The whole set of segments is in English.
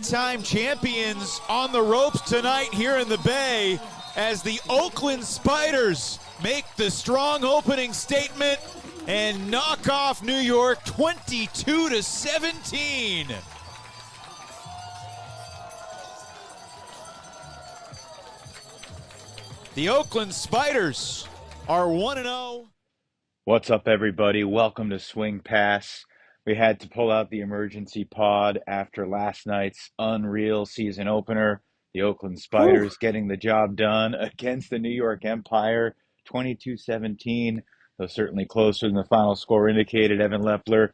three-time champions on the ropes tonight here in the Bay as the Oakland Spiders make the strong opening statement and knock off New York 22-17. The Oakland Spiders are 1-0. What's up, everybody? Welcome to Swing Pass. We had to pull out the emergency pod after last night's unreal season opener. The Oakland Spiders getting the job done against the New York Empire, 22-17. Though certainly closer than the final score indicated. Evan Lepler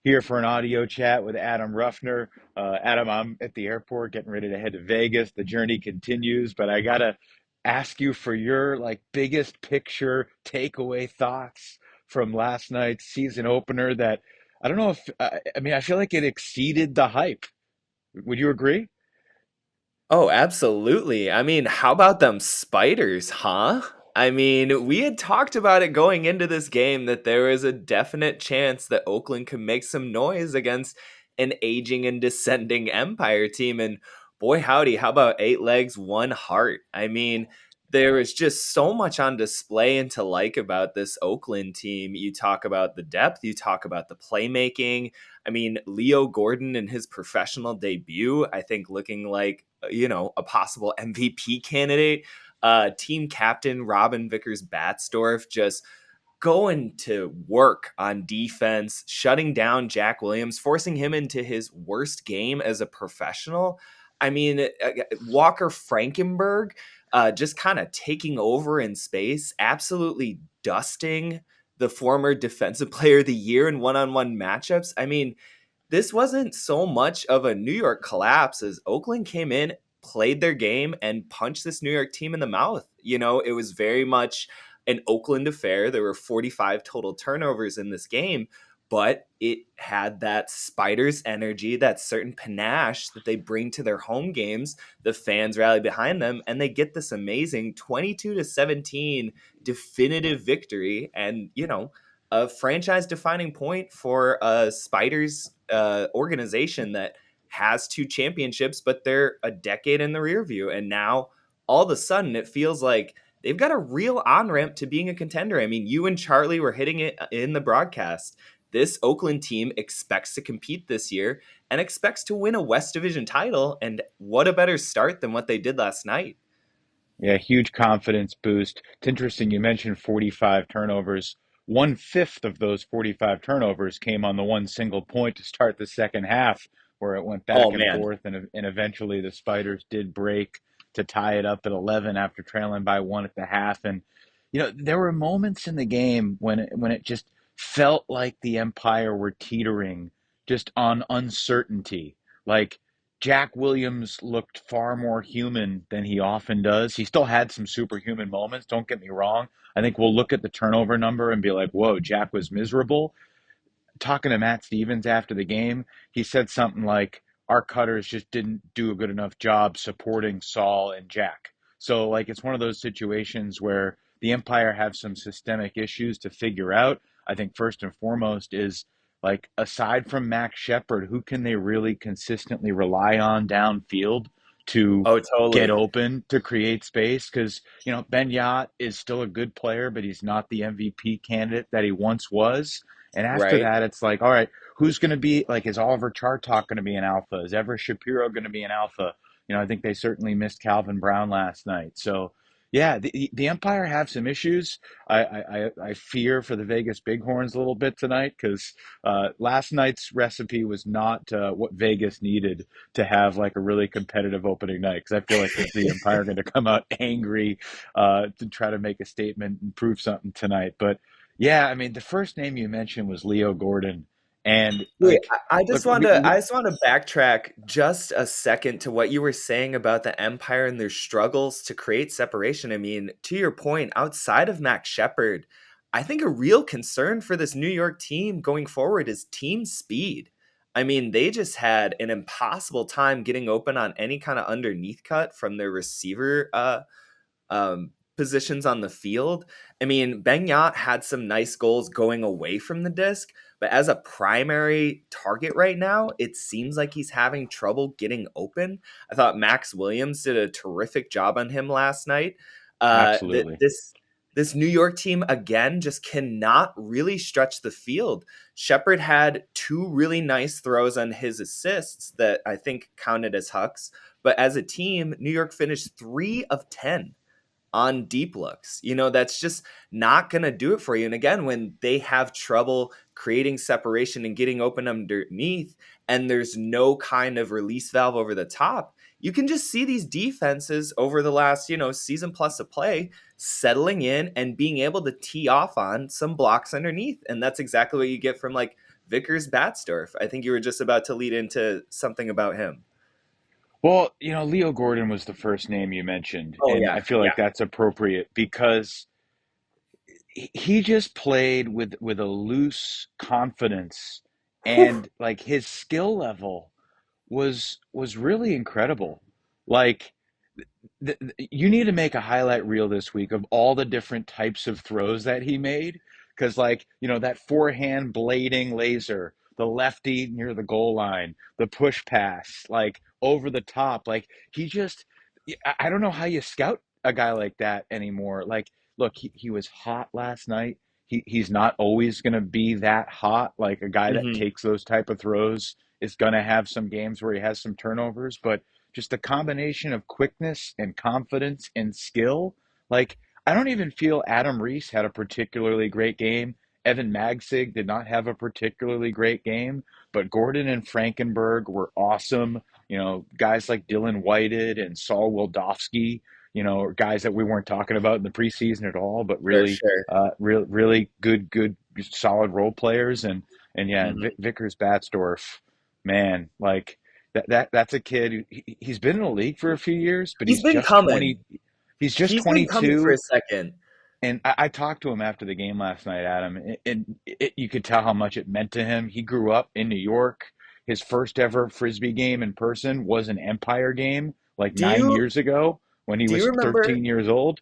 here for an audio chat with Adam Ruffner. Adam, I'm at the airport getting ready to head to Vegas. The journey continues, but I got to ask you for your biggest picture takeaway thoughts from last night's season opener that I don't know if I feel like it exceeded the hype. Would you agree? Oh, absolutely. I mean, how about them spiders, huh? I mean, we had talked about it going into this game that there was a definite chance that Oakland could make some noise against an aging and descending Empire team. And boy, howdy, how about 8 legs, 1 heart? I mean, there is just so much on display and to like about this Oakland team. You talk about the depth, you talk about the playmaking. I mean, Leo Gordon in his professional debut, I think looking like, a possible MVP candidate. Team captain Robin Vickers-Battsdorf just going to work on defense, shutting down Jack Williams, forcing him into his worst game as a professional. I mean, Walker Frankenberg just kind of taking over in space, absolutely dusting the former Defensive Player of the Year in one-on-one matchups. I mean, this wasn't so much of a New York collapse as Oakland came in, played their game, and punched this New York team in the mouth. It was very much an Oakland affair. There were 45 total turnovers in this game, but it had that Spiders energy, that certain panache that they bring to their home games. The fans rally behind them, and they get this amazing 22-17 definitive victory. And, a franchise-defining point for a Spiders organization that has 2 championships, but they're a decade in the rear view. And now, all of a sudden, it feels like they've got a real on-ramp to being a contender. I mean, you and Charlie were hitting it in the broadcast. This Oakland team expects to compete this year and expects to win a West Division title. And what a better start than what they did last night. Yeah, huge confidence boost. It's interesting you mentioned 45 turnovers. 1/5 of those 45 turnovers came on the one single point to start the second half, where it went back and forth, and eventually the Spiders did break to tie it up at 11 after trailing by 1 at the half. And there were moments in the game when it just felt like the Empire were teetering just on uncertainty. Like Jack Williams looked far more human than he often does. He still had some superhuman moments, don't get me wrong. I think we'll look at the turnover number and be like, whoa, Jack was miserable. Talking to Matt Stevens after the game, he said something like, our cutters just didn't do a good enough job supporting Saul and Jack. So it's one of those situations where the Empire have some systemic issues to figure out. I think first and foremost is aside from Max Shepard, who can they really consistently rely on downfield to get open, to create space? Because, Ben Yacht is still a good player, but he's not the MVP candidate that he once was. And after that, it's all right, who's going to be, is Oliver Chartok going to be an alpha? Is Everett Shapiro going to be an alpha? I think they certainly missed Calvin Brown last night. So, yeah, the Empire have some issues. I fear for the Vegas Bighorns a little bit tonight because last night's recipe was not what Vegas needed to have a really competitive opening night, because I feel like the Empire are going to come out angry to try to make a statement and prove something tonight. But yeah, I mean, the first name you mentioned was Leo Gordon. And I just want to backtrack just a second to what you were saying about the Empire and their struggles to create separation. I mean, to your point, outside of Max Shepard, I think a real concern for this New York team going forward is team speed. I mean, they just had an impossible time getting open on any kind of underneath cut from their receiver positions on the field. I mean, Ben Yacht had some nice goals going away from the disc, But as a primary target right now, it seems like he's having trouble getting open. I thought Max Williams did a terrific job on him last night. Absolutely. This New York team again just cannot really stretch the field. Shepard had two really nice throws on his assists that I think counted as hucks, but as a team, New York finished 3 of 10 on deep looks. That's just not going to do it for you. And again, when they have trouble creating separation and getting open underneath, and there's no kind of release valve over the top, you can just see these defenses over the last, season plus of play settling in and being able to tee off on some blocks underneath. And that's exactly what you get from like Vickers Batsdorf. I think you were just about to lead into something about him. Well, Leo Gordon was the first name you mentioned, Oh, and yeah. I feel Yeah. like that's appropriate because he just played with a loose confidence, Whew. and like his skill level was really incredible. Like you need to make a highlight reel this week of all the different types of throws that he made, because like that forehand blading laser, the lefty near the goal line, the push pass, like over the top, like he just I don't know how you scout a guy like that anymore. Like, look, he was hot last night. He's not always going to be that hot. Like a guy that Mhm. takes those type of throws is going to have some games where he has some turnovers, but just the combination of quickness and confidence and skill. Like, I don't even feel Adam Reese had a particularly great game. Evan Magsig did not have a particularly great game, but Gordon and Frankenberg were awesome. Guys like Dylan Whited and Saul Wildofsky, are guys that we weren't talking about in the preseason at all, but For really, sure. really good, solid role players. And yeah, and Mhm. Vickers Batsdorf, man, like that's a kid. He's been in the league for a few years, but He's been coming. He's just He's been coming for a 22. second. And I talked to him after the game last night, Adam, and you could tell how much it meant to him. He grew up in New York. His first ever Frisbee game in person was an Empire game like Do 9 years ago when he do you was remember 13 years old.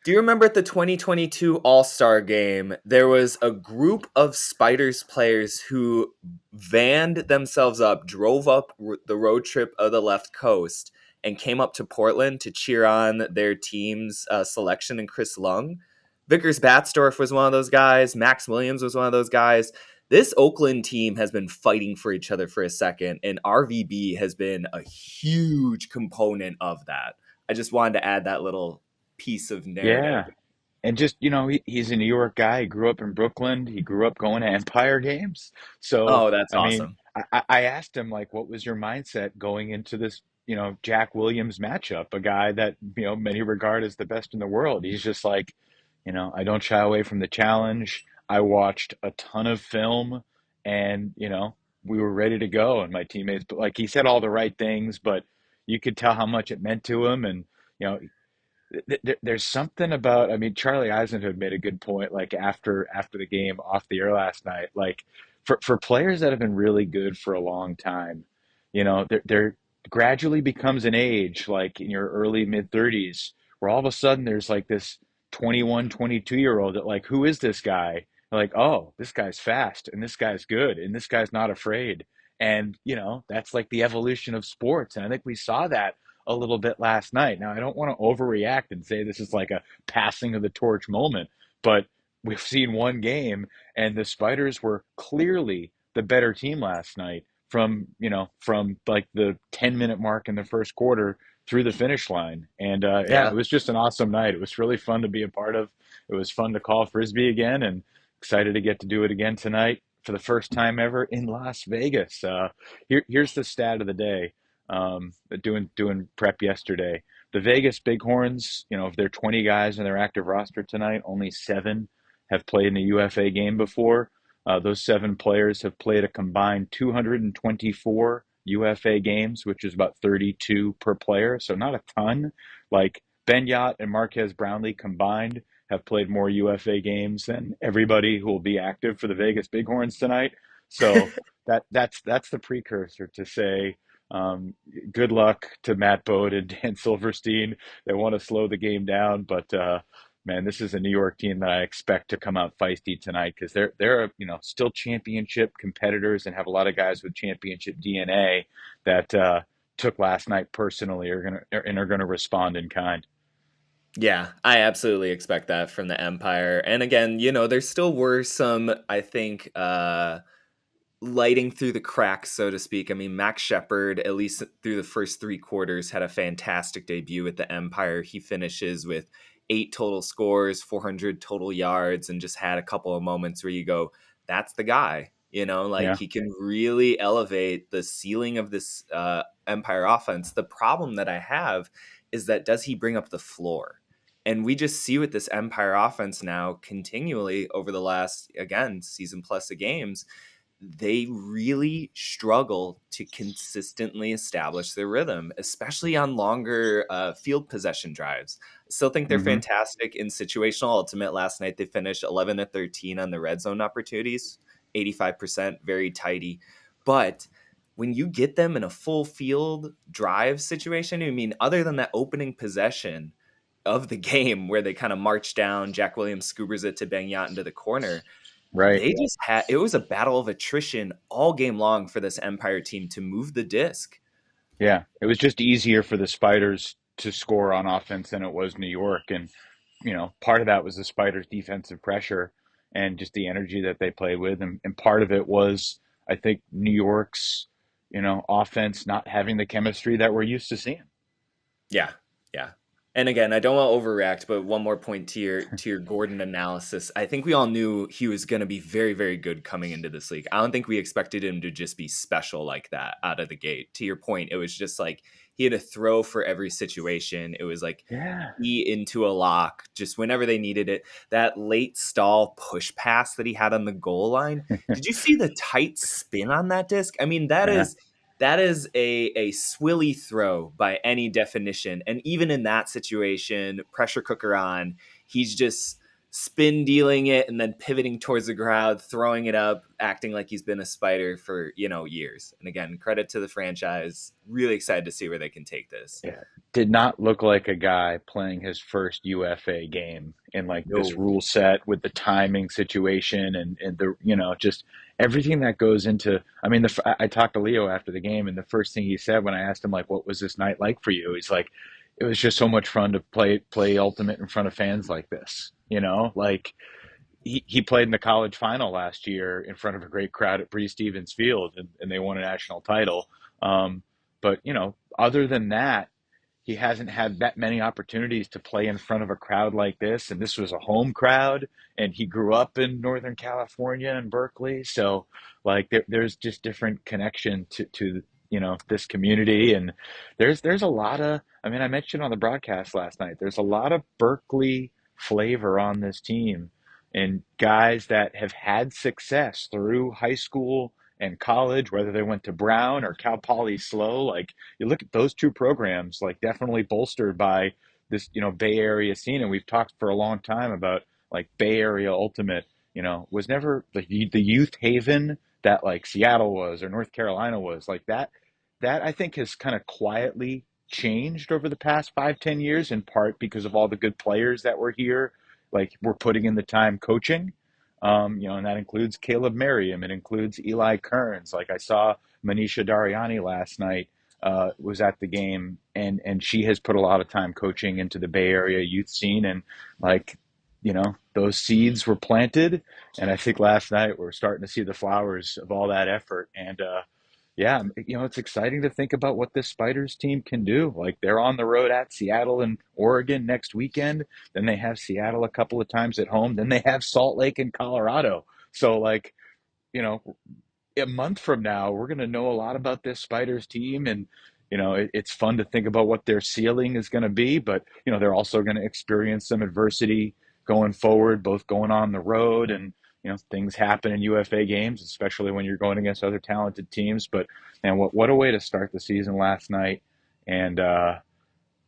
do you remember at the 2022 All-Star game, there was a group of Spiders players who vanned themselves up, drove up the road trip of the left coast, and came up to Portland to cheer on their team's selection and Chris Lung? Vickers Batsdorf was one of those guys. Max Williams was one of those guys. This Oakland team has been fighting for each other for a second, and RVB has been a huge component of that. I just wanted to add that little piece of narrative. Yeah. And just, he's a New York guy. He grew up in Brooklyn. He grew up going to Empire games. So, Oh, that's I mean, awesome. I asked him, like, what was your mindset going into this, Jack Williams matchup, a guy that, many regard as the best in the world. He's just like, I don't shy away from the challenge. I watched a ton of film and, we were ready to go. And my teammates, but like, he said all the right things, but you could tell how much it meant to him. And, you know, there's something about, I mean, Charlie Eisenhood made a good point, like after the game off the air last night, like for players that have been really good for a long time, there gradually becomes an age like in your early mid 30s where all of a sudden there's like this 21, 22-year old that like, who is this guy? Like, oh, this guy's fast and this guy's good and this guy's not afraid. And, that's like the evolution of sports. And I think we saw that a little bit last night. Now, I don't want to overreact and say this is like a passing of the torch moment, but we've seen one game and the Spiders were clearly the better team last night from like the 10-minute mark in the first quarter through the finish line. And yeah, Yeah. it was just an awesome night. It was really fun to be a part of. It was fun to call Frisbee again and excited to get to do it again tonight for the first time ever in Las Vegas. Here's the stat of the day, doing prep yesterday. The Vegas Bighorns, of their 20 guys in their active roster tonight, only seven have played in a UFA game before. Those seven players have played a combined 224 UFA games, which is about 32 per player, so not a ton. Like Ben Yacht and Marquez Brownlee combined have played more UFA games than everybody who will be active for the Vegas Bighorns tonight. So that's the precursor to say um, good luck to Matt Bode and Dan Silverstein. They want to slow the game down, but man, this is a New York team that I expect to come out feisty tonight because they're still championship competitors and have a lot of guys with championship DNA that took last night personally are gonna respond in kind. Yeah, I absolutely expect that from the Empire. And again, there still were some, I think, lighting through the cracks, so to speak. I mean, Max Shepard, at least through the first three quarters, had a fantastic debut at the Empire. He finishes with 8 total scores, 400 total yards, and just had a couple of moments where you go, that's the guy. Like Yeah, he can really elevate the ceiling of this Empire offense. The problem that I have is that does he bring up the floor? And we just see with this Empire offense now continually over the last, again, season plus of games, they really struggle to consistently establish their rhythm, especially on longer field possession drives. I still think they're hmm fantastic in situational ultimate. Last night they finished 11 to 13 on the red zone opportunities, 85%, very tidy. But when you get them in a full field drive situation, I mean, other than that opening possession of the game where they kind of march down, Jack Williams scoobers it to Benyat into the corner, right. they just had it was a battle of attrition all game long for this Empire team to move the disc. Yeah, it was just easier for the Spiders to score on offense than it was New York, and part of that was the Spiders' defensive pressure and just the energy that they played with, and part of it was, I think, New York's offense not having the chemistry that we're used to seeing. Yeah, yeah. And again, I don't want to overreact, but one more point to your Gordon analysis. I think we all knew he was going to be very, very good coming into this league. I don't think we expected him to just be special like that out of the gate. To your point, it was just like he had a throw for every situation. It was like Yeah. he into a lock just whenever they needed it. That late stall push pass that he had on the goal line. Did you see the tight spin on that disc? I mean, that Yeah. is a swilly throw by any definition. And even in that situation, pressure cooker on, he's just spin dealing it and then pivoting towards the crowd, throwing it up, acting like he's been a Spider for, years. And again, credit to the franchise. Really excited to see where they can take this. Yeah. Did not look like a guy playing his first UFA game in like this No. rule set with the timing situation and the, just everything that goes into, I mean, I talked to Leo after the game and the first thing he said when I asked him like, what was this night like for you? He's like, it was just so much fun to play Ultimate in front of fans like this, like he played in the college final last year in front of a great crowd at Bree Stevens Field and they won a national title. But other than that, he hasn't had that many opportunities to play in front of a crowd like this. And this was a home crowd, and he grew up in Northern California and Berkeley. So, like, there's just different connection to this community. And there's a lot of, I mean, I mentioned on the broadcast last night, there's a lot of Berkeley flavor on this team and guys that have had success through high school and college, whether they went to Brown or Cal Poly Slow. Like you look at those two programs, like definitely bolstered by this, Bay Area scene. And we've talked for a long time about like Bay Area Ultimate, was never the youth haven that like Seattle was or North Carolina was like that. That I think has kind of quietly changed over the past 5, 10 years, in part because of all the good players that were here. Like we're putting in the time coaching, and that includes Caleb Merriam. It includes Eli Kearns. Like I saw Manisha Dariani last night, was at the game, and she has put a lot of time coaching into the Bay Area youth scene, and like, those seeds were planted, and I think last night we're starting to see the flowers of all that effort, and yeah, it's exciting to think about what this Spiders team can do. Like they're on the road at Seattle and Oregon next weekend. Then they have Seattle a couple of times at home. Then they have Salt Lake and Colorado. So like, you know, a month from now, we're going to know a lot about this Spiders team. And, it's fun to think about what their ceiling is going to be. But, they're also going to experience some adversity going forward, both going on the road and, things happen in UFA games, especially when you're going against other talented teams. But, man, what a way to start the season last night. And,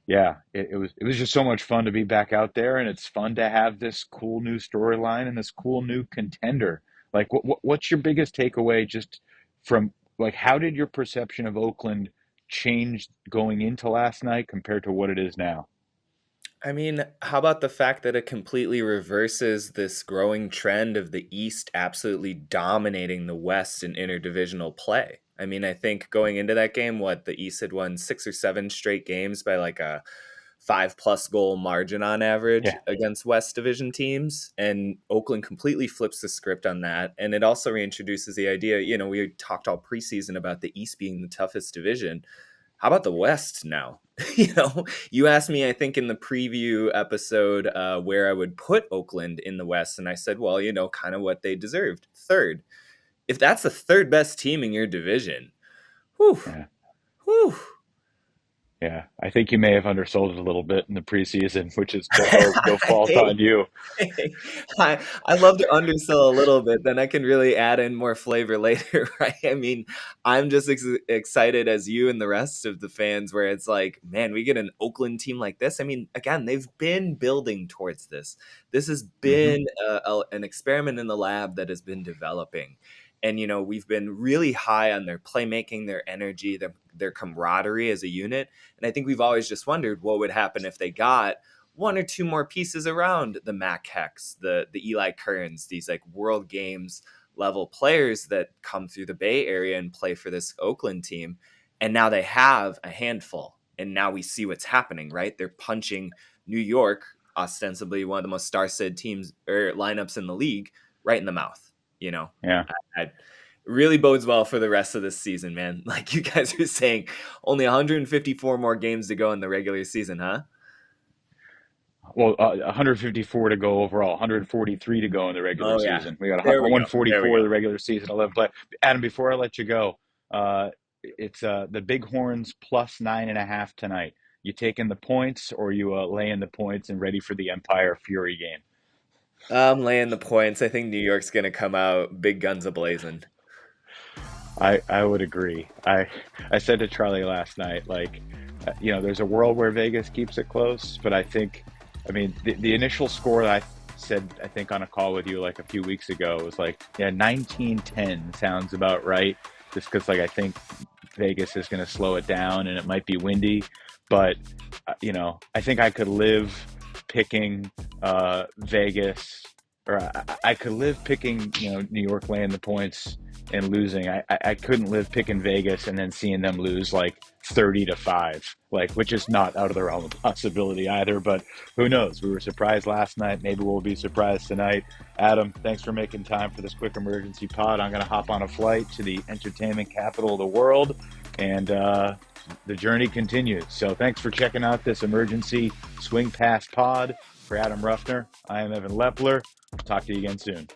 yeah, it was just so much fun to be back out there, and it's fun to have this cool new storyline and this cool new contender. Like, what's your biggest takeaway just from like how did your perception of Oakland change going into last night compared to what it is now? I mean, how about the fact that it completely reverses this growing trend of the East absolutely dominating the West in interdivisional play? I mean, I think going into that game, the East had won 6 or 7 straight games by like a 5+ goal margin on average Yeah. against West Division teams. And Oakland completely flips the script on that. And it also reintroduces the idea, we talked all preseason about the East being the toughest division. How about the West now? You asked me, I think, in the preview episode where I would put Oakland in the West. And I said, well, kind of what they deserved. Third. If that's the third best team in your division, whew, Yeah. whew. Yeah, I think you may have undersold it a little bit in the preseason, which is no fault on you. I love to undersell a little bit, then I can really add in more flavor later, right? I mean, I'm just excited as you and the rest of the fans where it's like, man, we get an Oakland team like this. I mean, again, they've been building towards this. This has Hmm. been an experiment in the lab that has been developing. And, we've been really high on their playmaking, their energy, their camaraderie as a unit. And I think we've always just wondered what would happen if they got one or two more pieces around the Mechanix, the Eli Kearns, these like World Games level players that come through the Bay Area and play for this Oakland team. And now they have a handful. And now we see what's happening, right? They're punching New York, ostensibly one of the most star-studded teams or lineups in the league, right in the mouth. Yeah. I really bodes well for the rest of this season, man. Like you guys are saying, only 154 more games to go in the regular season, huh? Well, 154 to go overall, 143 to go in the regular Oh yeah, season. We got there we go. There we 144 go. of the regular season, 11 play. Adam, before I let you go, it's the Bighorns plus 9.5 tonight. You taking the points, or you laying the points and ready for the Empire Fury game? I'm laying the points. I think New York's gonna come out big guns a blazing. I would agree. I said to Charlie last night, like, there's a world where Vegas keeps it close, but I mean, the initial score that I said, I think on a call with you like a few weeks ago was like, yeah, 19-10 sounds about right. Just because like I think Vegas is going to slow it down and it might be windy, but I think I could live picking Vegas, or I could live picking New York laying the points and losing. I couldn't live picking Vegas and then seeing them lose like 30-5, like, which is not out of the realm of possibility either. But who knows? We were surprised last night. Maybe we'll be surprised tonight. Adam, thanks for making time for this quick emergency pod. I'm going to hop on a flight to the entertainment capital of the world, and the journey continues. So thanks for checking out this emergency swing pass pod. For Adam Ruffner, I am Evan Lepler. Talk to you again soon.